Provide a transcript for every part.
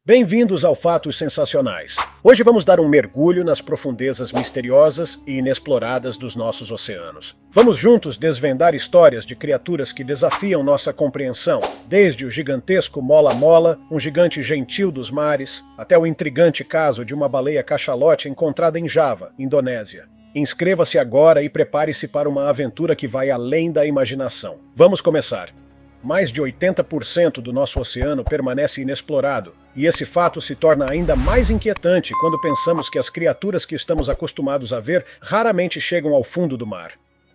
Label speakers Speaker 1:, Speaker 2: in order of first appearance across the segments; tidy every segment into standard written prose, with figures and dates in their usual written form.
Speaker 1: Bem-vindos ao Fatos Sensacionais. Hoje vamos dar um mergulho nas profundezas misteriosas e inexploradas dos nossos oceanos. Vamos juntos desvendar histórias de criaturas que desafiam nossa compreensão, desde o gigantesco mola-mola, um gigante gentil dos mares, até o intrigante caso de uma baleia cachalote encontrada em Java, Indonésia. Inscreva-se agora e prepare-se para uma aventura que vai além da imaginação. Vamos começar! Mais de 80% do nosso oceano permanece inexplorado, e esse fato se torna ainda mais inquietante quando pensamos que as criaturas que estamos acostumados a ver raramente chegam ao fundo do mar.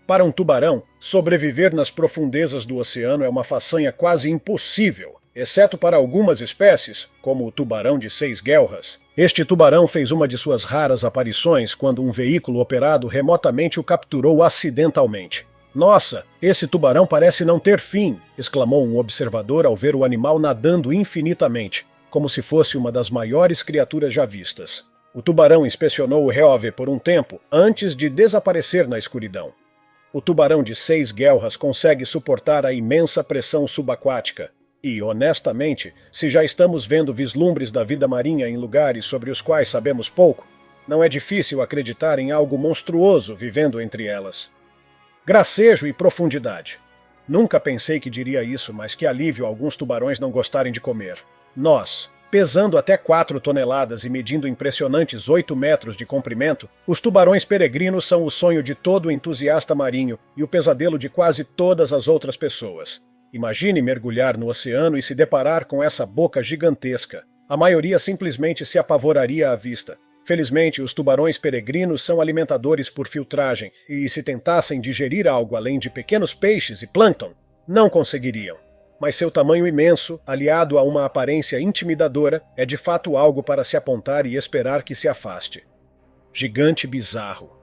Speaker 1: Para um tubarão, sobreviver nas profundezas do oceano é uma façanha quase impossível, exceto para algumas espécies, como o tubarão de 6 guelras. Este tubarão fez uma de suas raras aparições quando um veículo operado remotamente o capturou acidentalmente. "Nossa, esse tubarão parece não ter fim!", exclamou um observador ao ver o animal nadando infinitamente, como se fosse uma das maiores criaturas já vistas. O tubarão inspecionou o Reove por um tempo, antes de desaparecer na escuridão. O tubarão de 6 guelras consegue suportar a imensa pressão subaquática. E, honestamente, se já estamos vendo vislumbres da vida marinha em lugares sobre os quais sabemos pouco, não é difícil acreditar em algo monstruoso vivendo entre elas. Gracejo e profundidade. Nunca pensei que diria isso, mas que alívio alguns tubarões não gostarem de comer. Nós, pesando até 4 toneladas e medindo impressionantes 8 metros de comprimento, os tubarões peregrinos são o sonho de todo entusiasta marinho e o pesadelo de quase todas as outras pessoas. Imagine mergulhar no oceano e se deparar com essa boca gigantesca. A maioria simplesmente se apavoraria à vista. Felizmente, os tubarões peregrinos são alimentadores por filtragem, e se tentassem digerir algo além de pequenos peixes e plâncton, não conseguiriam. Mas seu tamanho imenso, aliado a uma aparência intimidadora, é de fato algo para se apontar e esperar que se afaste. Gigante bizarro.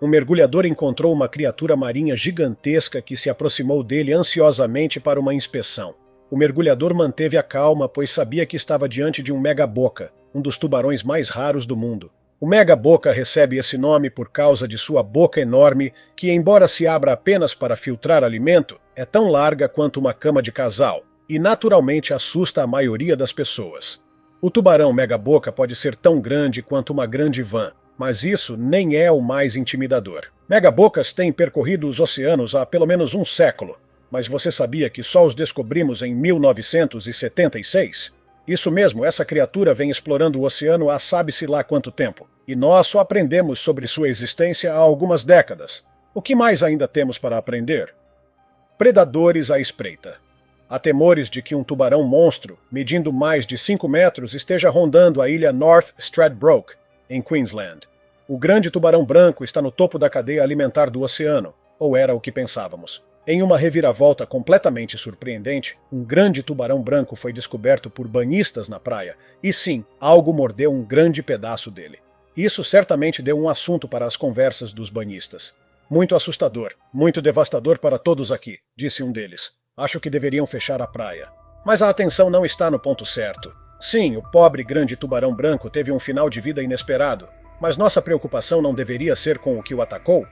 Speaker 1: Um mergulhador encontrou uma criatura marinha gigantesca que se aproximou dele ansiosamente para uma inspeção. O mergulhador manteve a calma, pois sabia que estava diante de um megaboca, um dos tubarões mais raros do mundo. O megaboca recebe esse nome por causa de sua boca enorme, que, embora se abra apenas para filtrar alimento, é tão larga quanto uma cama de casal, e naturalmente assusta a maioria das pessoas. O tubarão megaboca pode ser tão grande quanto uma grande van, mas isso nem é o mais intimidador. Megabocas têm percorrido os oceanos há pelo menos um século, mas você sabia que só os descobrimos em 1976? Isso mesmo, essa criatura vem explorando o oceano há sabe-se lá quanto tempo, e nós só aprendemos sobre sua existência há algumas décadas. O que mais ainda temos para aprender? Predadores à espreita. Há temores de que um tubarão monstro, medindo mais de 5 metros, esteja rondando a ilha North Stradbroke, em Queensland. O grande tubarão branco está no topo da cadeia alimentar do oceano, ou era o que pensávamos. Em uma reviravolta completamente surpreendente, um grande tubarão branco foi descoberto por banhistas na praia, e sim, algo mordeu um grande pedaço dele. Isso certamente deu um assunto para as conversas dos banhistas. "Muito assustador, muito devastador para todos aqui", disse um deles. "Acho que deveriam fechar a praia." Mas a atenção não está no ponto certo. Sim, o pobre grande tubarão branco teve um final de vida inesperado, mas nossa preocupação não deveria ser com o que o atacou?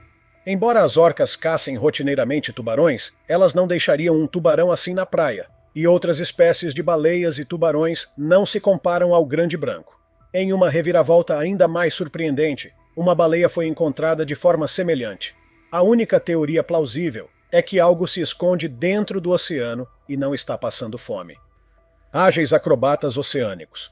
Speaker 1: Embora as orcas caçem rotineiramente tubarões, elas não deixariam um tubarão assim na praia, e outras espécies de baleias e tubarões não se comparam ao grande branco. Em uma reviravolta ainda mais surpreendente, uma baleia foi encontrada de forma semelhante. A única teoria plausível é que algo se esconde dentro do oceano e não está passando fome. Ágeis acrobatas oceânicos.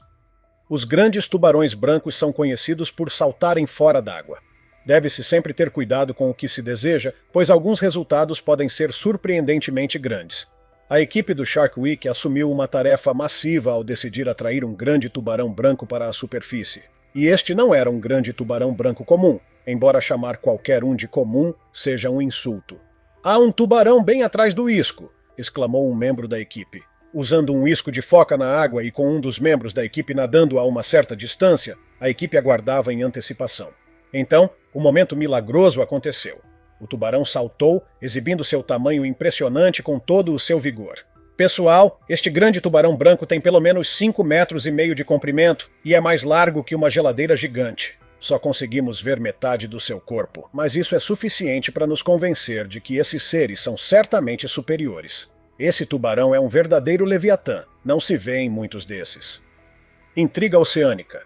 Speaker 1: Os grandes tubarões brancos são conhecidos por saltarem fora d'água. Deve-se sempre ter cuidado com o que se deseja, pois alguns resultados podem ser surpreendentemente grandes. A equipe do Shark Week assumiu uma tarefa massiva ao decidir atrair um grande tubarão branco para a superfície. E este não era um grande tubarão branco comum, embora chamar qualquer um de comum seja um insulto. "Há um tubarão bem atrás do isco!", exclamou um membro da equipe. Usando um isco de foca na água e com um dos membros da equipe nadando a uma certa distância, a equipe aguardava em antecipação. Então, o momento milagroso aconteceu. O tubarão saltou, exibindo seu tamanho impressionante com todo o seu vigor. "Pessoal, este grande tubarão branco tem pelo menos 5,5 metros de comprimento e é mais largo que uma geladeira gigante. Só conseguimos ver metade do seu corpo, mas isso é suficiente para nos convencer de que esses seres são certamente superiores. Esse tubarão é um verdadeiro leviatã, não se vê em muitos desses." Intriga oceânica.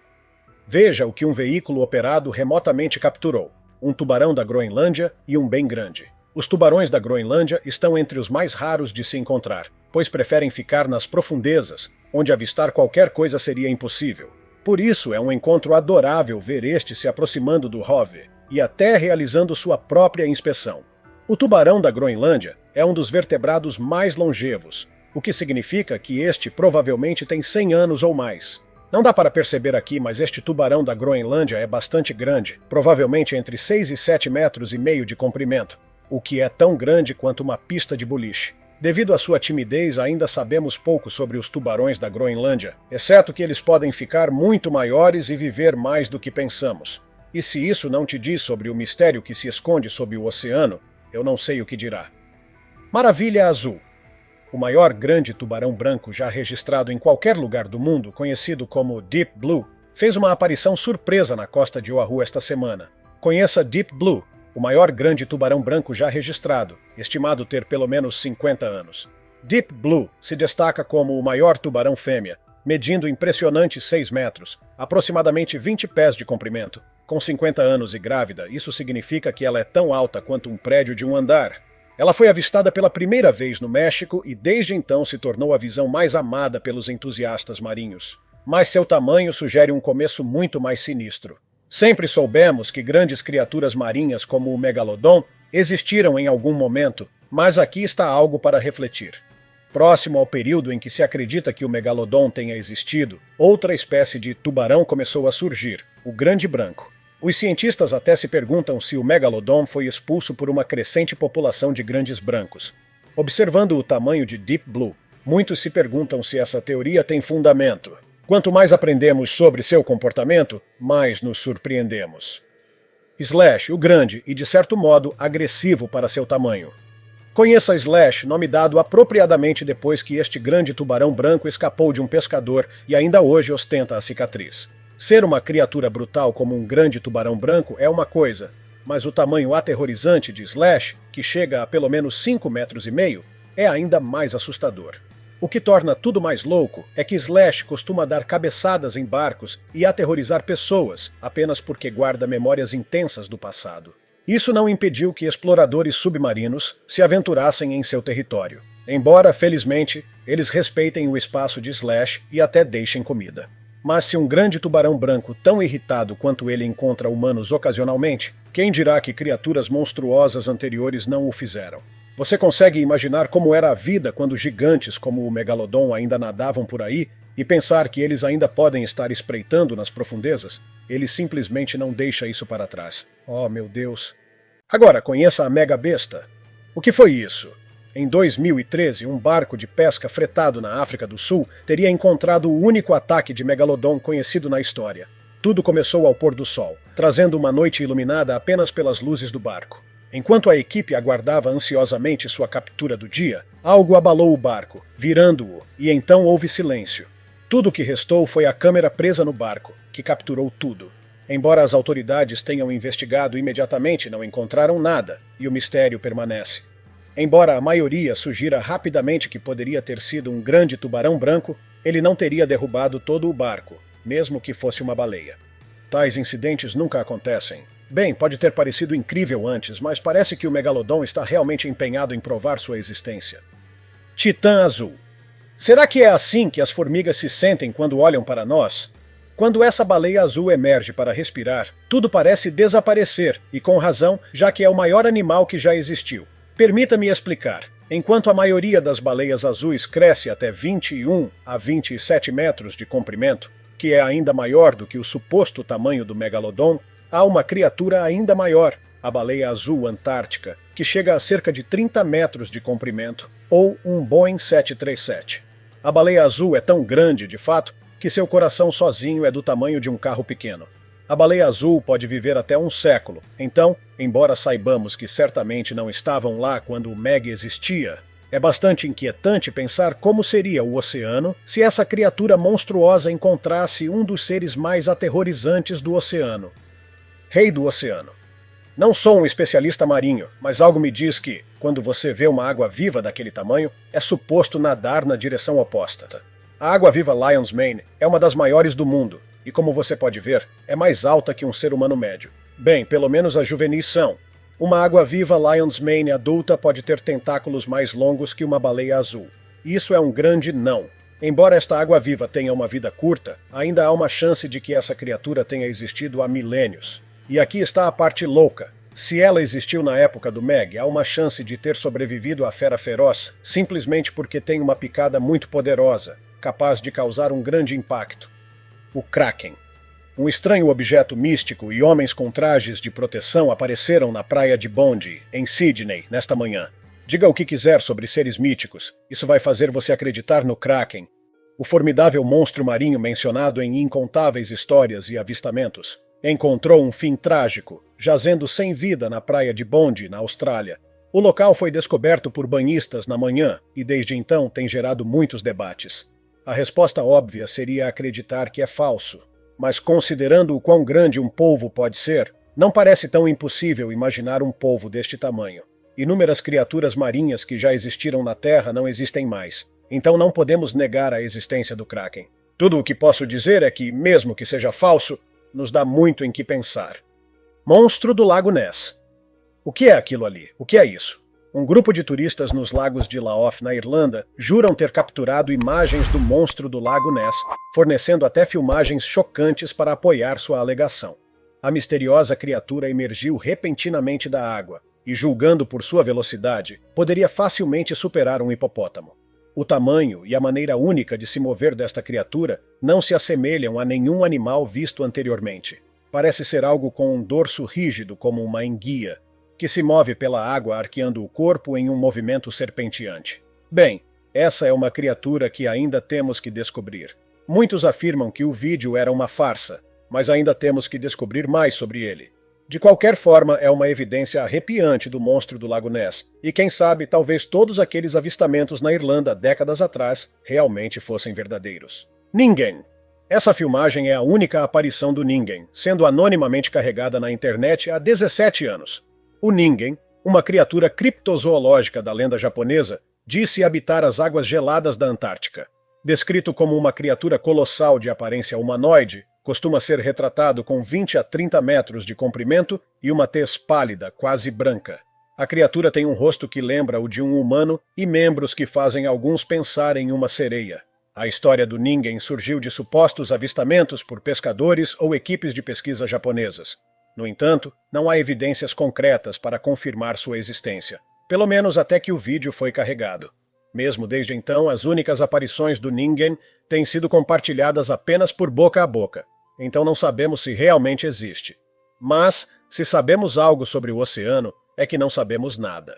Speaker 1: Veja o que um veículo operado remotamente capturou: um tubarão da Groenlândia e um bem grande. Os tubarões da Groenlândia estão entre os mais raros de se encontrar, pois preferem ficar nas profundezas, onde avistar qualquer coisa seria impossível. Por isso é um encontro adorável ver este se aproximando do ROV e até realizando sua própria inspeção. O tubarão da Groenlândia é um dos vertebrados mais longevos, o que significa que este provavelmente tem 100 anos ou mais. Não dá para perceber aqui, mas este tubarão da Groenlândia é bastante grande, provavelmente entre 6 e 7 metros e meio de comprimento, o que é tão grande quanto uma pista de boliche. Devido à sua timidez, ainda sabemos pouco sobre os tubarões da Groenlândia, exceto que eles podem ficar muito maiores e viver mais do que pensamos. E se isso não te diz sobre o mistério que se esconde sob o oceano, eu não sei o que dirá. Maravilha Azul. O maior grande tubarão branco já registrado em qualquer lugar do mundo, conhecido como Deep Blue, fez uma aparição surpresa na costa de Oahu esta semana. Conheça Deep Blue, o maior grande tubarão branco já registrado, estimado ter pelo menos 50 anos. Deep Blue se destaca como o maior tubarão fêmea, medindo impressionantes 6 metros, aproximadamente 20 pés de comprimento. Com 50 anos e grávida, isso significa que ela é tão alta quanto um prédio de um andar. Ela foi avistada pela primeira vez no México e desde então se tornou a visão mais amada pelos entusiastas marinhos. Mas seu tamanho sugere um começo muito mais sinistro. Sempre soubemos que grandes criaturas marinhas como o Megalodon existiram em algum momento, mas aqui está algo para refletir. Próximo ao período em que se acredita que o Megalodon tenha existido, outra espécie de tubarão começou a surgir, o Grande Branco. Os cientistas até se perguntam se o Megalodon foi expulso por uma crescente população de grandes brancos. Observando o tamanho de Deep Blue, muitos se perguntam se essa teoria tem fundamento. Quanto mais aprendemos sobre seu comportamento, mais nos surpreendemos. Slash, o grande e, de certo modo, agressivo para seu tamanho. Conheça Slash, nome dado apropriadamente depois que este grande tubarão branco escapou de um pescador e ainda hoje ostenta a cicatriz. Ser uma criatura brutal como um grande tubarão branco é uma coisa, mas o tamanho aterrorizante de Slash, que chega a pelo menos 5,5 metros, é ainda mais assustador. O que torna tudo mais louco é que Slash costuma dar cabeçadas em barcos e aterrorizar pessoas apenas porque guarda memórias intensas do passado. Isso não impediu que exploradores submarinos se aventurassem em seu território, embora, felizmente, eles respeitem o espaço de Slash e até deixem comida. Mas se um grande tubarão branco tão irritado quanto ele encontra humanos ocasionalmente, quem dirá que criaturas monstruosas anteriores não o fizeram? Você consegue imaginar como era a vida quando gigantes como o Megalodon ainda nadavam por aí e pensar que eles ainda podem estar espreitando nas profundezas? Ele simplesmente não deixa isso para trás. Oh, meu Deus! Agora, conheça a mega besta. O que foi isso? Em 2013, um barco de pesca fretado na África do Sul teria encontrado o único ataque de Megalodon conhecido na história. Tudo começou ao pôr do sol, trazendo uma noite iluminada apenas pelas luzes do barco. Enquanto a equipe aguardava ansiosamente sua captura do dia, algo abalou o barco, virando-o, e então houve silêncio. Tudo o que restou foi a câmera presa no barco, que capturou tudo. Embora as autoridades tenham investigado imediatamente, não encontraram nada, e o mistério permanece. Embora a maioria sugira rapidamente que poderia ter sido um grande tubarão branco, ele não teria derrubado todo o barco, mesmo que fosse uma baleia. Tais incidentes nunca acontecem. Bem, pode ter parecido incrível antes, mas parece que o Megalodon está realmente empenhado em provar sua existência. Titã Azul. Será que é assim que as formigas se sentem quando olham para nós? Quando essa baleia azul emerge para respirar, tudo parece desaparecer, e com razão, já que é o maior animal que já existiu. Permita-me explicar. Enquanto a maioria das baleias azuis cresce até 21 a 27 metros de comprimento, que é ainda maior do que o suposto tamanho do Megalodon, há uma criatura ainda maior, a baleia azul antártica, que chega a cerca de 30 metros de comprimento, ou um Boeing 737. A baleia azul é tão grande, de fato, que seu coração sozinho é do tamanho de um carro pequeno. A baleia azul pode viver até um século, então, embora saibamos que certamente não estavam lá quando o Meg existia, é bastante inquietante pensar como seria o oceano se essa criatura monstruosa encontrasse um dos seres mais aterrorizantes do oceano. Rei do oceano. Não sou um especialista marinho, mas algo me diz que, quando você vê uma água viva daquele tamanho, é suposto nadar na direção oposta. A água-viva Lion's Mane é uma das maiores do mundo, e como você pode ver, é mais alta que um ser humano médio. Bem, pelo menos as juvenis são. Uma água-viva Lion's Mane adulta pode ter tentáculos mais longos que uma baleia azul. Isso é um grande não. Embora esta água-viva tenha uma vida curta, ainda há uma chance de que essa criatura tenha existido há milênios. E aqui está a parte louca. Se ela existiu na época do Meg, há uma chance de ter sobrevivido à fera feroz simplesmente porque tem uma picada muito poderosa, capaz de causar um grande impacto. O Kraken. Um estranho objeto místico e homens com trajes de proteção apareceram na praia de Bondi, em Sydney, nesta manhã. Diga o que quiser sobre seres míticos, isso vai fazer você acreditar no Kraken, o formidável monstro marinho mencionado em incontáveis histórias e avistamentos. Encontrou um fim trágico, jazendo sem vida na praia de Bondi, na Austrália. O local foi descoberto por banhistas na manhã e desde então tem gerado muitos debates. A resposta óbvia seria acreditar que é falso. Mas considerando o quão grande um polvo pode ser, não parece tão impossível imaginar um polvo deste tamanho. Inúmeras criaturas marinhas que já existiram na Terra não existem mais, então não podemos negar a existência do Kraken. Tudo o que posso dizer é que, mesmo que seja falso, nos dá muito em que pensar. Monstro do Lago Ness. O que é aquilo ali? O que é isso? Um grupo de turistas nos lagos de Laof, na Irlanda, juram ter capturado imagens do monstro do Lago Ness, fornecendo até filmagens chocantes para apoiar sua alegação. A misteriosa criatura emergiu repentinamente da água e, julgando por sua velocidade, poderia facilmente superar um hipopótamo. O tamanho e a maneira única de se mover desta criatura não se assemelham a nenhum animal visto anteriormente. Parece ser algo com um dorso rígido como uma enguia, que se move pela água arqueando o corpo em um movimento serpenteante. Bem, essa é uma criatura que ainda temos que descobrir. Muitos afirmam que o vídeo era uma farsa, mas ainda temos que descobrir mais sobre ele. De qualquer forma, é uma evidência arrepiante do monstro do Lago Ness, e quem sabe talvez todos aqueles avistamentos na Irlanda décadas atrás realmente fossem verdadeiros. Ningen. Essa filmagem é a única aparição do Ningen, sendo anonimamente carregada na internet há 17 anos. O Ningen, uma criatura criptozoológica da lenda japonesa, disse habitar as águas geladas da Antártica. Descrito como uma criatura colossal de aparência humanoide, costuma ser retratado com 20 a 30 metros de comprimento e uma tez pálida, quase branca. A criatura tem um rosto que lembra o de um humano e membros que fazem alguns pensar em uma sereia. A história do Ningen surgiu de supostos avistamentos por pescadores ou equipes de pesquisa japonesas. No entanto, não há evidências concretas para confirmar sua existência, pelo menos até que o vídeo foi carregado. Mesmo desde então, as únicas aparições do Ningen têm sido compartilhadas apenas por boca a boca, então não sabemos se realmente existe. Mas, se sabemos algo sobre o oceano, é que não sabemos nada.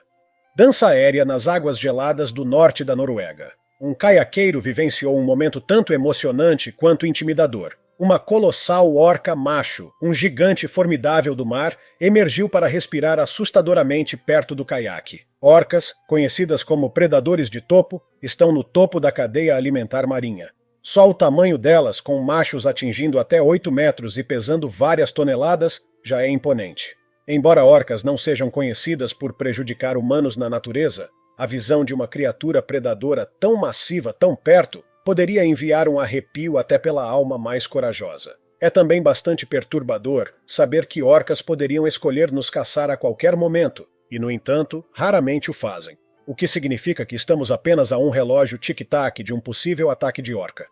Speaker 1: Dança aérea nas águas geladas do norte da Noruega. Um caiaqueiro vivenciou um momento tanto emocionante quanto intimidador. Uma colossal orca macho, um gigante formidável do mar, emergiu para respirar assustadoramente perto do caiaque. Orcas, conhecidas como predadores de topo, estão no topo da cadeia alimentar marinha. Só o tamanho delas, com machos atingindo até 8 metros e pesando várias toneladas, já é imponente. Embora orcas não sejam conhecidas por prejudicar humanos na natureza, a visão de uma criatura predadora tão massiva tão perto poderia enviar um arrepio até pela alma mais corajosa. É também bastante perturbador saber que orcas poderiam escolher nos caçar a qualquer momento, e, no entanto, raramente o fazem. O que significa que estamos apenas a um relógio tic-tac de um possível ataque de orca.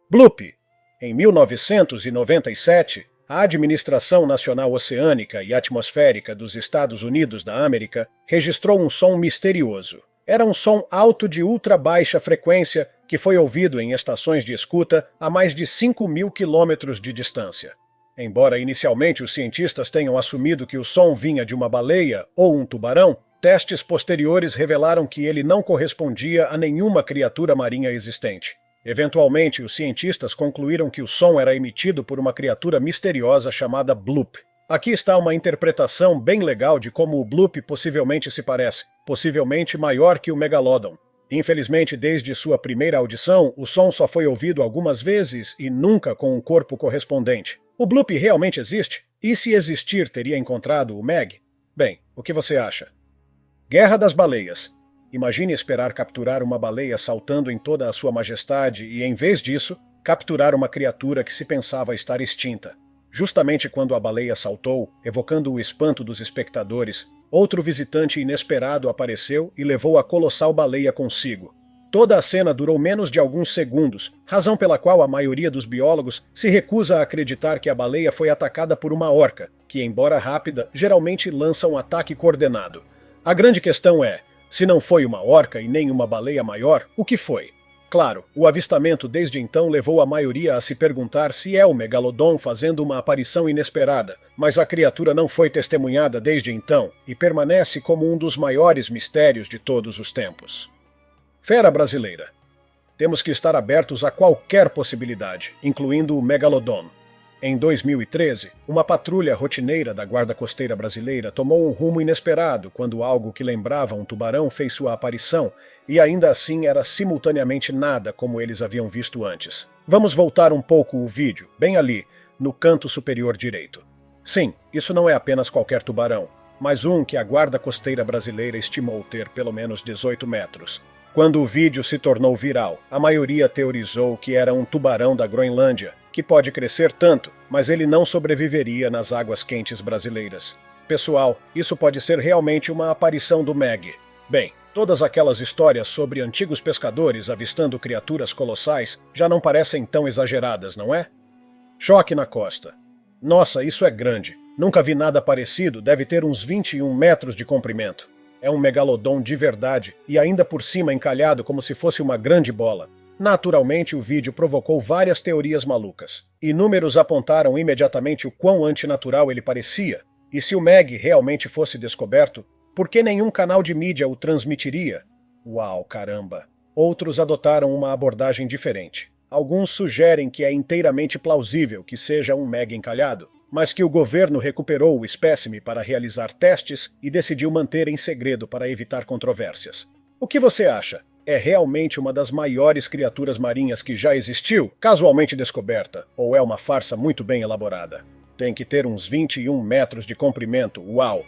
Speaker 1: Bloop. Em 1997, a Administração Nacional Oceânica e Atmosférica dos Estados Unidos da América registrou um som misterioso. Era um som alto de ultra-baixa frequência que foi ouvido em estações de escuta a mais de 5.000 quilômetros de distância. Embora inicialmente os cientistas tenham assumido que o som vinha de uma baleia ou um tubarão, testes posteriores revelaram que ele não correspondia a nenhuma criatura marinha existente. Eventualmente, os cientistas concluíram que o som era emitido por uma criatura misteriosa chamada Bloop. Aqui está uma interpretação bem legal de como o Bloop possivelmente se parece, possivelmente maior que o Megalodon. Infelizmente, desde sua primeira audição, o som só foi ouvido algumas vezes e nunca com um corpo correspondente. O Bloop realmente existe? E se existir, teria encontrado o Meg? Bem, o que você acha? Guerra das Baleias. Imagine esperar capturar uma baleia saltando em toda a sua majestade e, em vez disso, capturar uma criatura que se pensava estar extinta. Justamente quando a baleia saltou, evocando o espanto dos espectadores, outro visitante inesperado apareceu e levou a colossal baleia consigo. Toda a cena durou menos de alguns segundos, razão pela qual a maioria dos biólogos se recusa a acreditar que a baleia foi atacada por uma orca, que, embora rápida, geralmente lança um ataque coordenado. A grande questão é, se não foi uma orca e nem uma baleia maior, o que foi? Claro, o avistamento desde então levou a maioria a se perguntar se é o megalodon fazendo uma aparição inesperada, mas a criatura não foi testemunhada desde então e permanece como um dos maiores mistérios de todos os tempos. Fera brasileira. Temos que estar abertos a qualquer possibilidade, incluindo o megalodon. Em 2013, uma patrulha rotineira da Guarda Costeira Brasileira tomou um rumo inesperado quando algo que lembrava um tubarão fez sua aparição e ainda assim era simultaneamente nada como eles haviam visto antes. Vamos voltar um pouco o vídeo, bem ali, no canto superior direito. Sim, isso não é apenas qualquer tubarão, mas um que a Guarda Costeira Brasileira estimou ter pelo menos 18 metros. Quando o vídeo se tornou viral, a maioria teorizou que era um tubarão da Groenlândia, que pode crescer tanto, mas ele não sobreviveria nas águas quentes brasileiras. Pessoal, isso pode ser realmente uma aparição do Meg. Bem, todas aquelas histórias sobre antigos pescadores avistando criaturas colossais já não parecem tão exageradas, não é? Choque na costa. Nossa, isso é grande. Nunca vi nada parecido, deve ter uns 21 metros de comprimento. É um megalodon de verdade e ainda por cima encalhado como se fosse uma grande bola. Naturalmente, o vídeo provocou várias teorias malucas. Inúmeros apontaram imediatamente o quão antinatural ele parecia. E se o Meg realmente fosse descoberto, por que nenhum canal de mídia o transmitiria? Uau, caramba! Outros adotaram uma abordagem diferente. Alguns sugerem que é inteiramente plausível que seja um Meg encalhado, mas que o governo recuperou o espécime para realizar testes e decidiu manter em segredo para evitar controvérsias. O que você acha? É realmente uma das maiores criaturas marinhas que já existiu, casualmente descoberta, ou é uma farsa muito bem elaborada? Tem que ter uns 21 metros de comprimento, uau!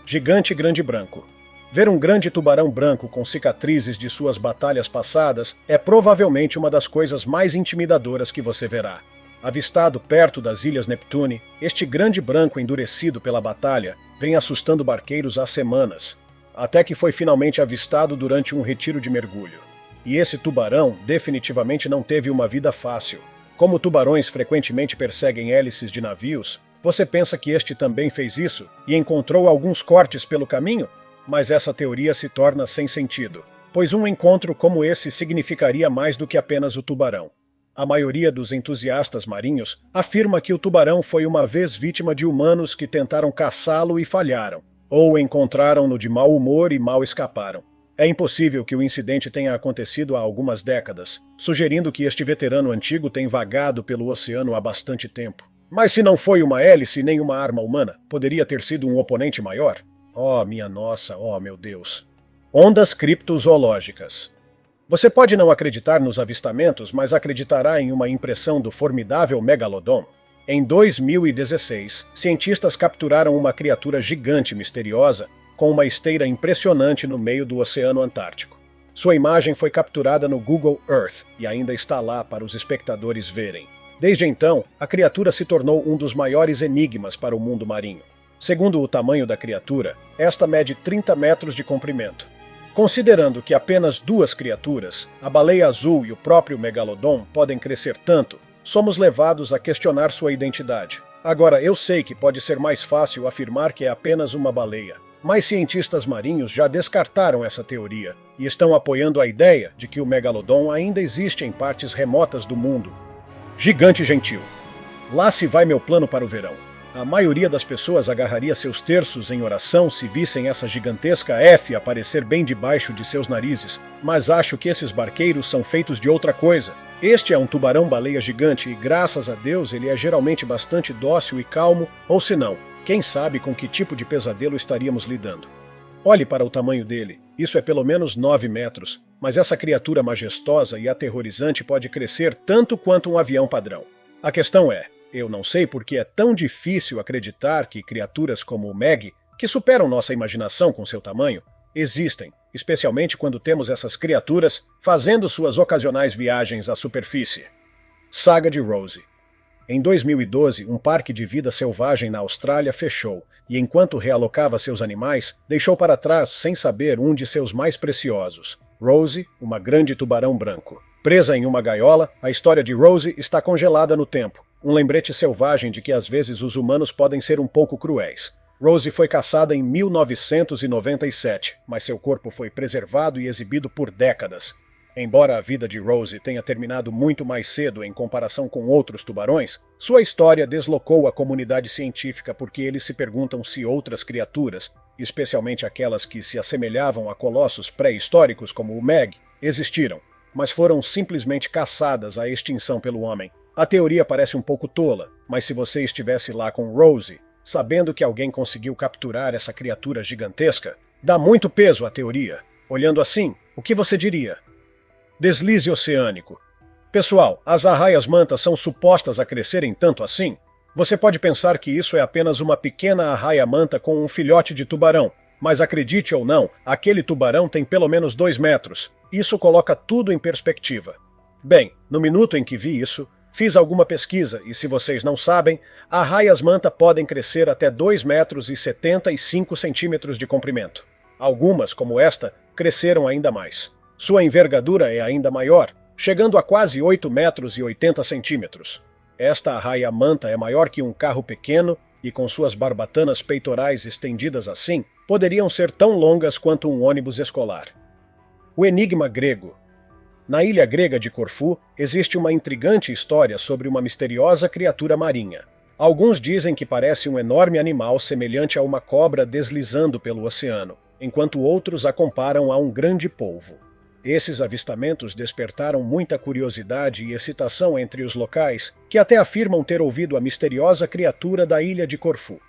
Speaker 1: Gigante grande branco. Ver um grande tubarão branco com cicatrizes de suas batalhas passadas é provavelmente uma das coisas mais intimidadoras que você verá. Avistado perto das Ilhas Neptune, este grande branco endurecido pela batalha vem assustando barqueiros há semanas, até que foi finalmente avistado durante um retiro de mergulho. E esse tubarão definitivamente não teve uma vida fácil. Como tubarões frequentemente perseguem hélices de navios, você pensa que este também fez isso e encontrou alguns cortes pelo caminho? Mas essa teoria se torna sem sentido, pois um encontro como esse significaria mais do que apenas o tubarão. A maioria dos entusiastas marinhos afirma que o tubarão foi uma vez vítima de humanos que tentaram caçá-lo e falharam, ou encontraram-no de mau humor e mal escaparam. É impossível que o incidente tenha acontecido há algumas décadas, sugerindo que este veterano antigo tem vagado pelo oceano há bastante tempo. Mas se não foi uma hélice nem uma arma humana, poderia ter sido um oponente maior? Oh, minha nossa, oh meu Deus. Ondas criptozoológicas. Você pode não acreditar nos avistamentos, mas acreditará em uma impressão do formidável megalodon. Em 2016, cientistas capturaram uma criatura gigante misteriosa com uma esteira impressionante no meio do Oceano Antártico. Sua imagem foi capturada no Google Earth e ainda está lá para os espectadores verem. Desde então, a criatura se tornou um dos maiores enigmas para o mundo marinho. Segundo o tamanho da criatura, esta mede 30 metros de comprimento. Considerando que apenas duas criaturas, a baleia azul e o próprio megalodon, podem crescer tanto, somos levados a questionar sua identidade. Agora, eu sei que pode ser mais fácil afirmar que é apenas uma baleia, mas cientistas marinhos já descartaram essa teoria e estão apoiando a ideia de que o megalodon ainda existe em partes remotas do mundo. Gigante gentil. Lá se vai meu plano para o verão. A maioria das pessoas agarraria seus terços em oração se vissem essa gigantesca F aparecer bem debaixo de seus narizes, mas acho que esses barqueiros são feitos de outra coisa. Este é um tubarão-baleia gigante e, graças a Deus, ele é geralmente bastante dócil e calmo, ou se não, quem sabe com que tipo de pesadelo estaríamos lidando. Olhe para o tamanho dele, isso é pelo menos 9 metros, mas essa criatura majestosa e aterrorizante pode crescer tanto quanto um avião padrão. A questão é, eu não sei por que é tão difícil acreditar que criaturas como o Meg, que superam nossa imaginação com seu tamanho, existem, especialmente quando temos essas criaturas fazendo suas ocasionais viagens à superfície. Saga de Rose. Em 2012, um parque de vida selvagem na Austrália fechou e, enquanto realocava seus animais, deixou para trás, sem saber, um de seus mais preciosos, Rose, uma grande tubarão branco. Presa em uma gaiola, a história de Rose está congelada no tempo, um lembrete selvagem de que às vezes os humanos podem ser um pouco cruéis. Rose foi caçada em 1997, mas seu corpo foi preservado e exibido por décadas. Embora a vida de Rose tenha terminado muito mais cedo em comparação com outros tubarões, sua história deslocou a comunidade científica porque eles se perguntam se outras criaturas, especialmente aquelas que se assemelhavam a colossos pré-históricos como o Meg, existiram, mas foram simplesmente caçadas à extinção pelo homem. A teoria parece um pouco tola, mas se você estivesse lá com Rose, sabendo que alguém conseguiu capturar essa criatura gigantesca, dá muito peso à teoria. Olhando assim, o que você diria? Deslize oceânico. Pessoal, as arraias-mantas são supostas a crescerem tanto assim? Você pode pensar que isso é apenas uma pequena arraia-manta com um filhote de tubarão, mas acredite ou não, aquele tubarão tem pelo menos 2 metros. Isso coloca tudo em perspectiva. Bem, no minuto em que vi isso, fiz alguma pesquisa e, se vocês não sabem, arraias-manta podem crescer até 2 metros e 75 centímetros de comprimento. Algumas, como esta, cresceram ainda mais. Sua envergadura é ainda maior, chegando a quase 8 metros e 80 centímetros. Esta arraia-manta é maior que um carro pequeno e, com suas barbatanas peitorais estendidas assim, poderiam ser tão longas quanto um ônibus escolar. O enigma grego. Na ilha grega de Corfu, existe uma intrigante história sobre uma misteriosa criatura marinha. Alguns dizem que parece um enorme animal semelhante a uma cobra deslizando pelo oceano, enquanto outros a comparam a um grande polvo. Esses avistamentos despertaram muita curiosidade e excitação entre os locais, que até afirmam ter ouvido a misteriosa criatura da ilha de Corfu.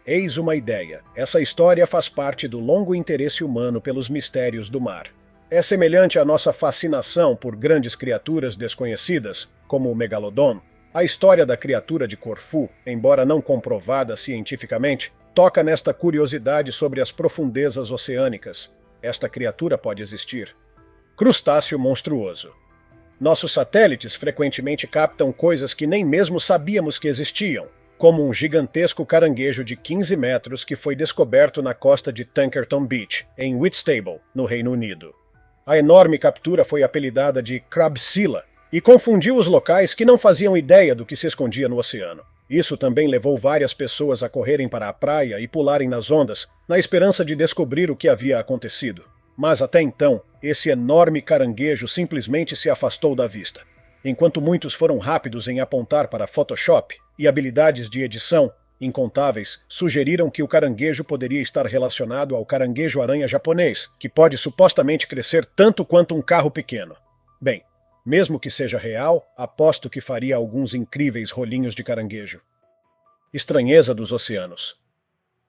Speaker 1: Eis uma ideia: essa história faz parte do longo interesse humano pelos mistérios do mar. É semelhante à nossa fascinação por grandes criaturas desconhecidas, como o Megalodon. A história da criatura de Corfu, embora não comprovada cientificamente, toca nesta curiosidade sobre as profundezas oceânicas. Esta criatura pode existir. Crustáceo monstruoso. Nossos satélites frequentemente captam coisas que nem mesmo sabíamos que existiam, como um gigantesco caranguejo de 15 metros que foi descoberto na costa de Tankerton Beach, em Whitstable, no Reino Unido. A enorme captura foi apelidada de Crabzilla e confundiu os locais que não faziam ideia do que se escondia no oceano. Isso também levou várias pessoas a correrem para a praia e pularem nas ondas, na esperança de descobrir o que havia acontecido. Mas até então, esse enorme caranguejo simplesmente se afastou da vista. Enquanto muitos foram rápidos em apontar para Photoshop e habilidades de edição, incontáveis sugeriram que o caranguejo poderia estar relacionado ao caranguejo-aranha japonês, que pode supostamente crescer tanto quanto um carro pequeno. Bem, mesmo que seja real, aposto que faria alguns incríveis rolinhos de caranguejo. Estranheza dos oceanos.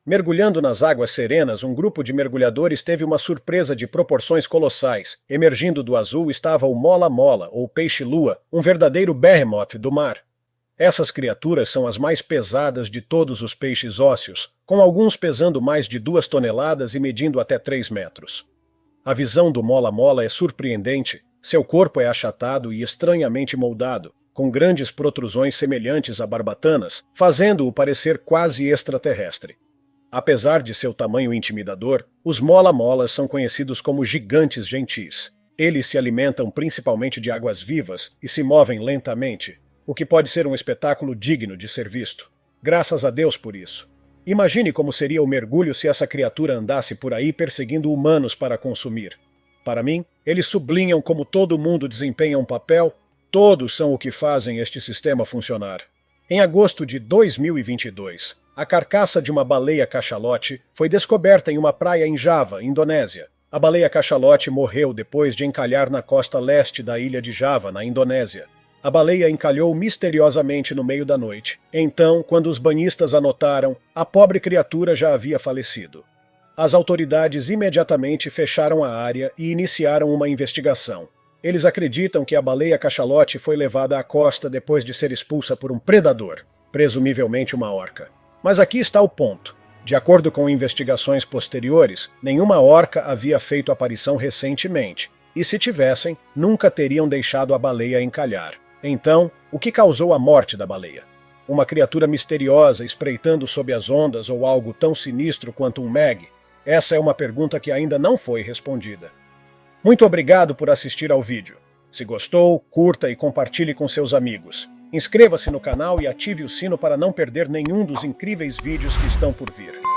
Speaker 1: Mergulhando nas águas serenas, um grupo de mergulhadores teve uma surpresa de proporções colossais. Emergindo do azul estava o mola-mola, ou peixe-lua, um verdadeiro behemoth do mar. Essas criaturas são as mais pesadas de todos os peixes ósseos, com alguns pesando mais de 2 toneladas e medindo até 3 metros. A visão do mola-mola é surpreendente. Seu corpo é achatado e estranhamente moldado, com grandes protrusões semelhantes a barbatanas, fazendo-o parecer quase extraterrestre. Apesar de seu tamanho intimidador, os mola-molas são conhecidos como gigantes gentis. Eles se alimentam principalmente de águas vivas e se movem lentamente, o que pode ser um espetáculo digno de ser visto. Graças a Deus por isso. Imagine como seria o mergulho se essa criatura andasse por aí perseguindo humanos para consumir. Para mim, eles sublinham como todo mundo desempenha um papel. Todos são o que fazem este sistema funcionar. Em agosto de 2022, a carcaça de uma baleia-cachalote foi descoberta em uma praia em Java, Indonésia. A baleia-cachalote morreu depois de encalhar na costa leste da ilha de Java, na Indonésia. A baleia encalhou misteriosamente no meio da noite. Então, quando os banhistas a notaram, a pobre criatura já havia falecido. As autoridades imediatamente fecharam a área e iniciaram uma investigação. Eles acreditam que a baleia-cachalote foi levada à costa depois de ser expulsa por um predador, presumivelmente uma orca. Mas aqui está o ponto. De acordo com investigações posteriores, nenhuma orca havia feito aparição recentemente, e se tivessem, nunca teriam deixado a baleia encalhar. Então, o que causou a morte da baleia? Uma criatura misteriosa espreitando sob as ondas ou algo tão sinistro quanto um Meg? Essa é uma pergunta que ainda não foi respondida. Muito obrigado por assistir ao vídeo. Se gostou, curta e compartilhe com seus amigos. Inscreva-se no canal e ative o sino para não perder nenhum dos incríveis vídeos que estão por vir.